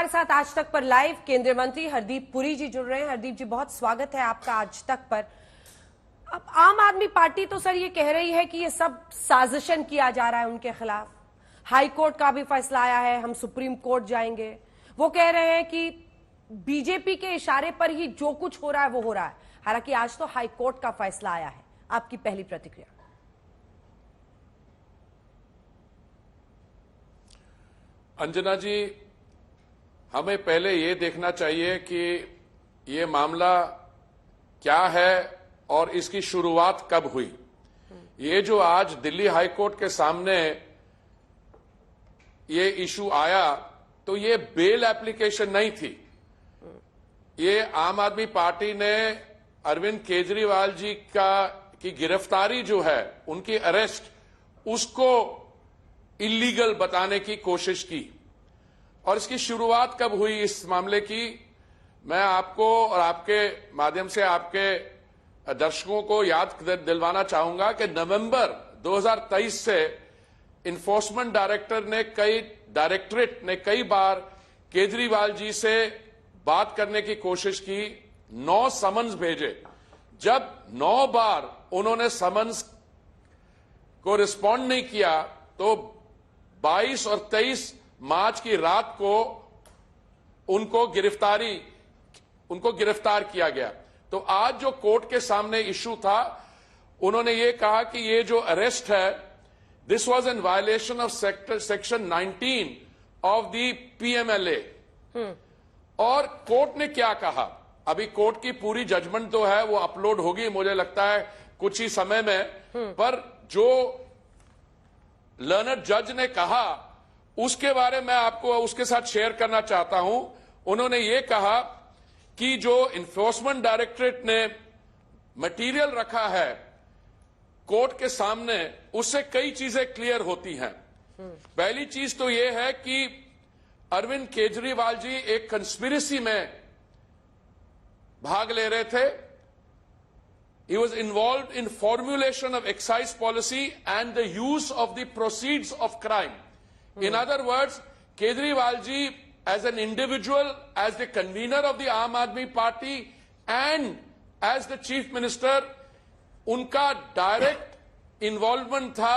हमारे साथ आज तक पर लाइव केंद्रीय मंत्री हरदीप पुरी जी जुड़ रहे हैं। हरदीप जी, बहुत स्वागत है आपका आज तक पर। अब आम आदमी पार्टी तो सर ये कह रही है कि ये सब साजिशन किया जा रहा है उनके खिलाफ। हाई कोर्ट का भी फैसला आया है, हम सुप्रीम कोर्ट जाएंगे। वो कह रहे हैं कि बीजेपी के इशारे पर ही जो कुछ हो रहा है वो हो रहा है। हालांकि आज तो हाई कोर्ट का फैसला आया है। आपकी पहली प्रतिक्रिया? अंजना जी, हमें पहले ये देखना चाहिए कि ये मामला क्या है और इसकी शुरुआत कब हुई। ये जो आज दिल्ली हाई कोर्ट के सामने ये इशू आया, तो ये बेल एप्लीकेशन नहीं थी। ये आम आदमी पार्टी ने अरविंद केजरीवाल जी की गिरफ्तारी जो है, उनकी अरेस्ट, उसको इलीगल बताने की कोशिश की। और इसकी शुरुआत कब हुई इस मामले की, मैं आपको और आपके माध्यम से आपके दर्शकों को याद दिलवाना चाहूंगा कि नवंबर 2023 से इन्फोर्समेंट डायरेक्टरेट ने कई बार केजरीवाल जी से बात करने की कोशिश की। 9 समन्स भेजे। जब 9 बार उन्होंने समन्स को रिस्पॉन्ड नहीं किया, तो 22 और 23 मार्च की रात को उनको गिरफ्तार किया गया। तो आज जो कोर्ट के सामने इशू था, उन्होंने ये कहा कि ये जो अरेस्ट है, this was in violation of section 19 of the PMLA. और कोर्ट ने क्या कहा, अभी कोर्ट की पूरी जजमेंट तो है, वो अपलोड होगी मुझे लगता है कुछ ही समय में। पर जो लर्नड जज ने कहा, उसके बारे में आपको उसके साथ शेयर करना चाहता हूं। उन्होंने ये कहा कि जो इन्फोर्समेंट डायरेक्टरेट ने मटेरियल रखा है कोर्ट के सामने, उससे कई चीजें क्लियर होती हैं। पहली चीज तो यह है कि अरविंद केजरीवाल जी एक कंस्पिरेसी में भाग ले रहे थे। He was involved in formulation of excise policy and the use of the proceeds of crime. In other words, Kejriwal ji as an individual, as the convener of the Aam Aadmi Party and as the chief minister, उनका direct involvement था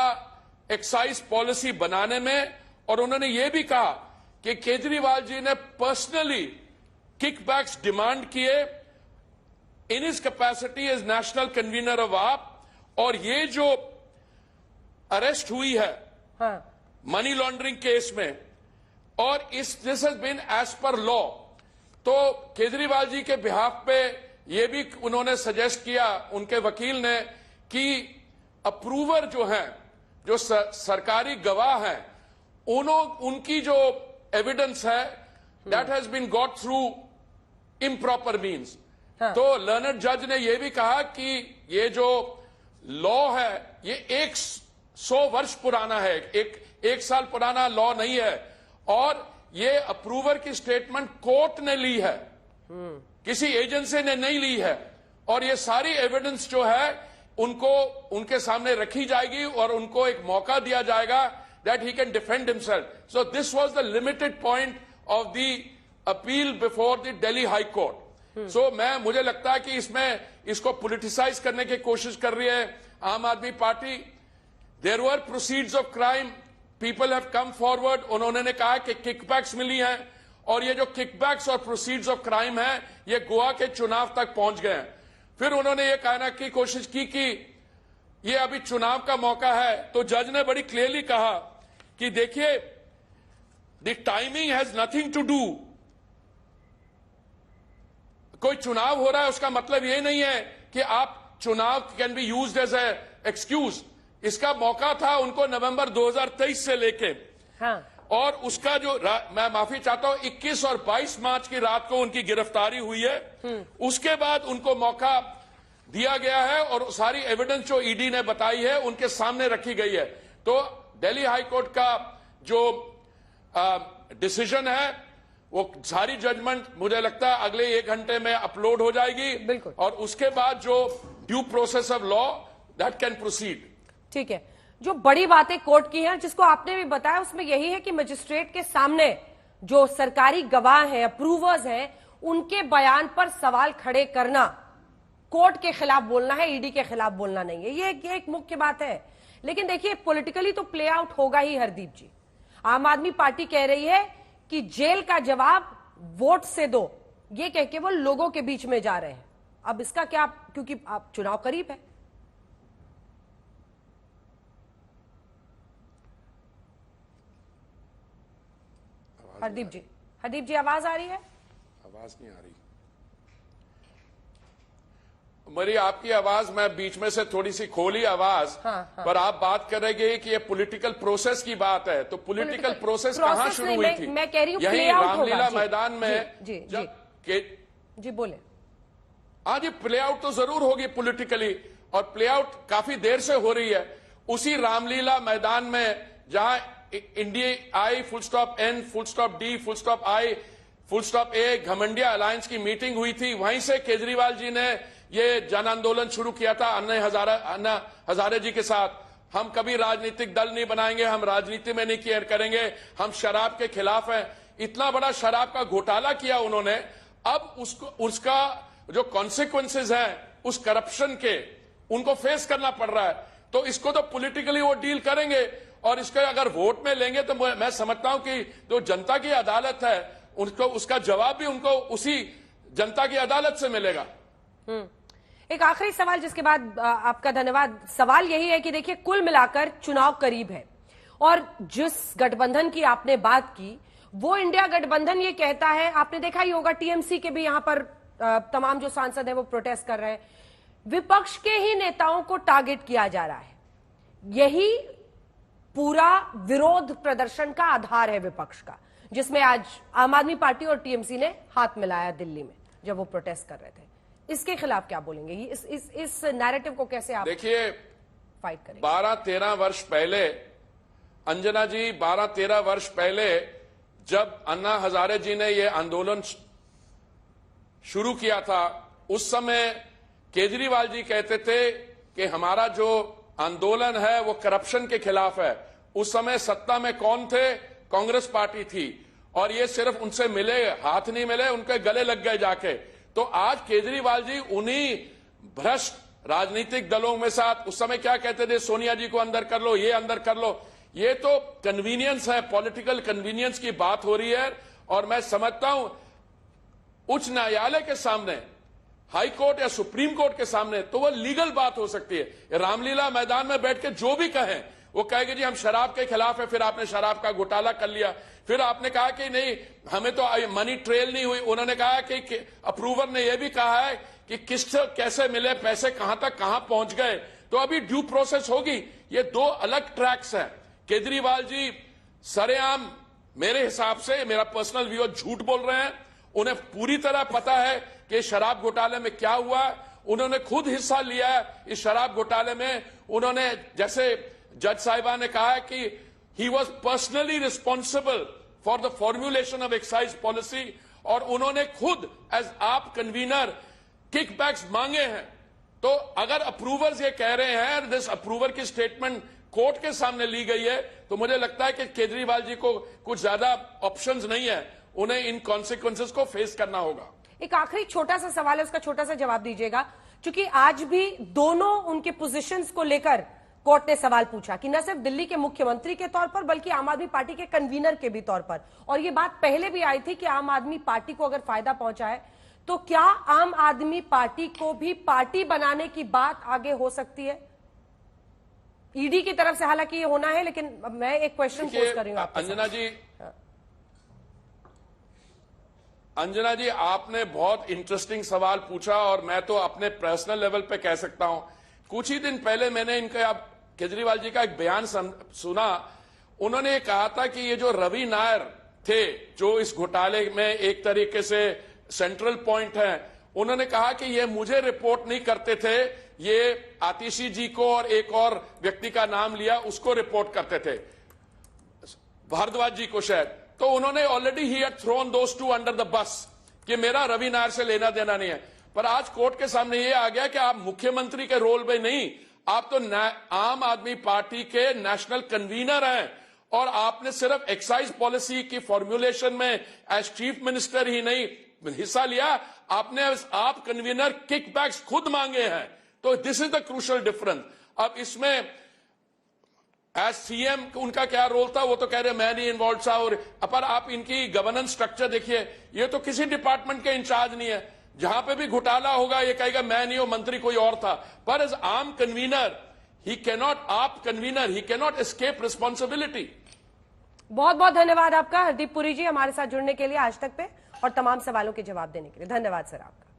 excise policy बनाने में। और उन्होंने ये भी कहा कि केजरीवाल जी ने पर्सनली किकबैक्स डिमांड किए in his capacity as national convener of AAP. और ये जो अरेस्ट हुई है मनी लॉन्ड्रिंग केस में, और this has been as per law. तो केजरीवाल जी के बिहाफ पे ये भी उन्होंने सजेस्ट किया, उनके वकील ने, कि अप्रूवर जो हैं, जो सरकारी गवाह हैं, उनकी जो एविडेंस है, that has been got through improper means. तो लर्नड जज ने यह भी कहा कि ये जो लॉ है, ये 100 वर्ष पुराना है, एक साल पुराना लॉ नहीं है। और ये अप्रूवर की स्टेटमेंट कोर्ट ने ली है, किसी एजेंसी ने नहीं ली है। और ये सारी एविडेंस जो है उनको उनके सामने रखी जाएगी और उनको एक मौका दिया जाएगा that he can defend himself. So this was the limited point of the appeal before the Delhi high court. सो मुझे लगता है कि इसको पॉलिटिसाइज करने की कोशिश कर रही है Aam Aadmi Party. There were proceeds of crime, people have come forward. उन्होंने कहा कि किकबैक्स मिली हैं, और ये जो किकबैक्स और प्रोसीड्स ऑफ क्राइम है, ये गोवा के चुनाव तक पहुंच गए हैं। फिर उन्होंने ये कहने की कोशिश की कि ये अभी चुनाव का मौका है। तो जज ने बड़ी क्लियरली कहा कि देखिए, the timing has nothing to do. कोई चुनाव हो रहा है, उसका मतलब ये नहीं है कि आप चुनाव can be used as a excuse. इसका मौका था उनको नवंबर 2023 से लेके। और उसका जो मैं माफी चाहता हूं, 21 और 22 मार्च की रात को उनकी गिरफ्तारी हुई है। उसके बाद उनको मौका दिया गया है और सारी एविडेंस जो ईडी ने बताई है उनके सामने रखी गई है। तो दिल्ली हाई कोर्ट का जो डिसीजन है, वो सारी जजमेंट मुझे लगता है अगले 1 घंटे में अपलोड हो जाएगी। और उसके बाद जो due process of law that can proceed. ठीक है, जो बड़ी बातें कोर्ट की हैं, जिसको आपने भी बताया, उसमें यही है कि मजिस्ट्रेट के सामने जो सरकारी गवाह हैं, अप्रूवर्स हैं, उनके बयान पर सवाल खड़े करना, कोर्ट के खिलाफ बोलना है, ईडी के खिलाफ बोलना नहीं है। ये एक मुख्य बात है। लेकिन देखिए, पॉलिटिकली तो प्ले आउट होगा ही हरदीप जी। आम आदमी पार्टी कह रही है कि जेल का जवाब वोट से दो, ये कह के वो लोगों के बीच में जा रहे हैं। अब इसका क्या, क्योंकि अब चुनाव करीब है। हरदीप जी आवाज आ रही है? आवाज नहीं आ रही मेरी। आपकी आवाज मैं बीच में से थोड़ी सी खोली आवाज। हाँ। पर आप बात कर रहे हैं कि ये पॉलिटिकल प्रोसेस की बात है, तो पॉलिटिकल प्रोसेस कहां शुरू हुई थी? मैं कह रही हूं यही रामलीला मैदान में। जी बोले। हाँ जी, प्ले आउट तो जरूर होगी पॉलिटिकली, और प्ले आउट काफी देर से हो रही है। उसी रामलीला मैदान में जहां India I full stop N full stop D full stop I full stop A घमंडिया अलायंस की मीटिंग हुई थी, वहीं से केजरीवाल जी ने ये जन आंदोलन शुरू किया था अन्ना हजारे जी के साथ। हम कभी राजनीतिक दल नहीं बनाएंगे, हम राजनीति में नहीं केयर करेंगे, हम शराब के खिलाफ हैं। इतना बड़ा शराब का घोटाला किया उन्होंने। अब उसका जो कॉन्सिक्वेंसेज हैं उस करप्शन के, उनको फेस करना पड़ रहा है। तो इसको तो पॉलिटिकली वो डील करेंगे, और इसके अगर वोट में लेंगे तो मैं समझता हूं कि जो जनता की अदालत है उनको, उसका जवाब भी उनको उसी जनता की अदालत से मिलेगा। एक आखिरी सवाल जिसके बाद आपका धन्यवाद। सवाल यही है कि देखिए, कुल मिलाकर चुनाव करीब है, और जिस गठबंधन की आपने बात की वो इंडिया गठबंधन ये कहता है, आपने देखा ही होगा टीएमसी के भी यहां पर तमाम जो सांसद हैं वो प्रोटेस्ट कर रहे हैं, विपक्ष के ही नेताओं को टारगेट किया जा रहा है। यही पूरा विरोध प्रदर्शन का आधार है विपक्ष का, जिसमें आज आम आदमी पार्टी और टीएमसी ने हाथ मिलाया दिल्ली में जब वो प्रोटेस्ट कर रहे थे। इसके खिलाफ क्या बोलेंगे? इस नैरेटिव को कैसे आप देखिए फाइट करेंगे? 12-13 वर्ष पहले, अंजना जी, 12-13 वर्ष पहले जब अन्ना हजारे जी ने ये आंदोलन शुरू किया था, उस समय केजरीवाल जी कहते थे कि हमारा जो आंदोलन है वो करप्शन के खिलाफ है। उस समय सत्ता में कौन थे? कांग्रेस पार्टी थी, और ये सिर्फ उनसे मिले, हाथ नहीं मिले, उनके गले लग गए जाके। तो आज केजरीवाल जी उन्हीं भ्रष्ट राजनीतिक दलों में साथ, उस समय क्या कहते थे, सोनिया जी को अंदर कर लो, ये अंदर कर लो। ये तो कन्वीनियंस है, पॉलिटिकल कन्वीनियंस की बात हो रही है। और मैं समझता हूं उच्च न्यायालय के सामने, हाई कोर्ट या सुप्रीम कोर्ट के सामने तो वो लीगल बात हो सकती है। रामलीला मैदान में बैठ के जो भी कहें, वो कहेंगे जी हम शराब के खिलाफ है, फिर आपने शराब का घोटाला कर लिया, फिर आपने कहा कि नहीं हमें तो मनी ट्रेल नहीं हुई। उन्होंने कहा कि अप्रूवर ने यह भी कहा है कि किससे कैसे मिले पैसे, कहां तक कहां पहुंच गए। तो अभी ड्यू प्रोसेस होगी। ये दो अलग ट्रैक्स हैं। केजरीवाल जी सरेआम, मेरे हिसाब से, मेरा पर्सनल व्यू, झूठ बोल रहे हैं। उन्हें पूरी तरह पता है कि शराब घोटाले में क्या हुआ। उन्होंने खुद हिस्सा लिया है इस शराब घोटाले में। उन्होंने, जैसे जज साहिबा ने कहा है कि he was personally responsible for the formulation of excise policy, और उन्होंने खुद एज आप कन्वीनर किकबैक्स मांगे हैं। तो अगर अप्रूवर्स ये कह रहे हैं, दिस अप्रूवर की स्टेटमेंट कोर्ट के सामने ली गई है, तो मुझे लगता है कि केजरीवाल जी को कुछ ज्यादा ऑप्शंस नहीं है, उन्हें इन कॉन्सिक्वेंसेस को फेस करना होगा। एक आखिरी छोटा सा सवाल है, उसका छोटा सा जवाब दीजिएगा, क्योंकि आज भी दोनों उनके पोजीशंस को लेकर कोर्ट ने सवाल पूछा कि न सिर्फ दिल्ली के मुख्यमंत्री के तौर पर बल्कि आम आदमी पार्टी के कन्वीनर के भी तौर पर। और ये बात पहले भी आई थी कि आम आदमी पार्टी को अगर फायदा पहुंचा है तो क्या आम आदमी पार्टी को भी पार्टी बनाने की बात आगे हो सकती है? ईडी की तरफ से हालांकि ये होना है, लेकिन मैं एक क्वेश्चन पोस्ट कर रही हूं आपके साथ। अंजना जी, आपने बहुत इंटरेस्टिंग सवाल पूछा, और मैं तो अपने पर्सनल लेवल पे कह सकता हूं। कुछ ही दिन पहले मैंने इनका, केजरीवाल जी का एक बयान सुना। उन्होंने कहा था कि ये जो रवि नायर थे, जो इस घोटाले में एक तरीके से सेंट्रल पॉइंट है, उन्होंने कहा कि ये मुझे रिपोर्ट नहीं करते थे, ये आतिशी जी को और एक और व्यक्ति का नाम लिया, उसको रिपोर्ट करते थे, भारद्वाज जी को शायद। तो उन्होंने ऑलरेडी ही had thrown those to under the bus कि मेरा रवि नायर से लेना देना नहीं है। पर आज कोर्ट के सामने ये आ गया कि आप मुख्यमंत्री के रोल में नहीं, आप तो आम आदमी पार्टी के नेशनल कन्वीनर हैं, और आपने सिर्फ एक्साइज पॉलिसी की फॉर्मुलेशन में एज चीफ मिनिस्टर ही नहीं हिस्सा लिया, आपने आप कन्वीनर किकबैक्स खुद मांगे हैं। तो this is the crucial difference. अब इसमें एज सीएम उनका क्या रोल था, वो तो कह रहे मैं नहीं इन्वॉल्व था। और पर आप इनकी गवर्नेंस स्ट्रक्चर देखिए, ये तो किसी डिपार्टमेंट के इंचार्ज नहीं है। जहां पे भी घोटाला होगा ये कहेगा मैं नहीं हूं, मंत्री कोई और था। पर as arm convener he cannot escape responsibility. बहुत बहुत धन्यवाद आपका हरदीप पुरी जी, हमारे साथ जुड़ने के लिए आज तक पे और तमाम सवालों के जवाब देने के लिए। धन्यवाद सर आपका।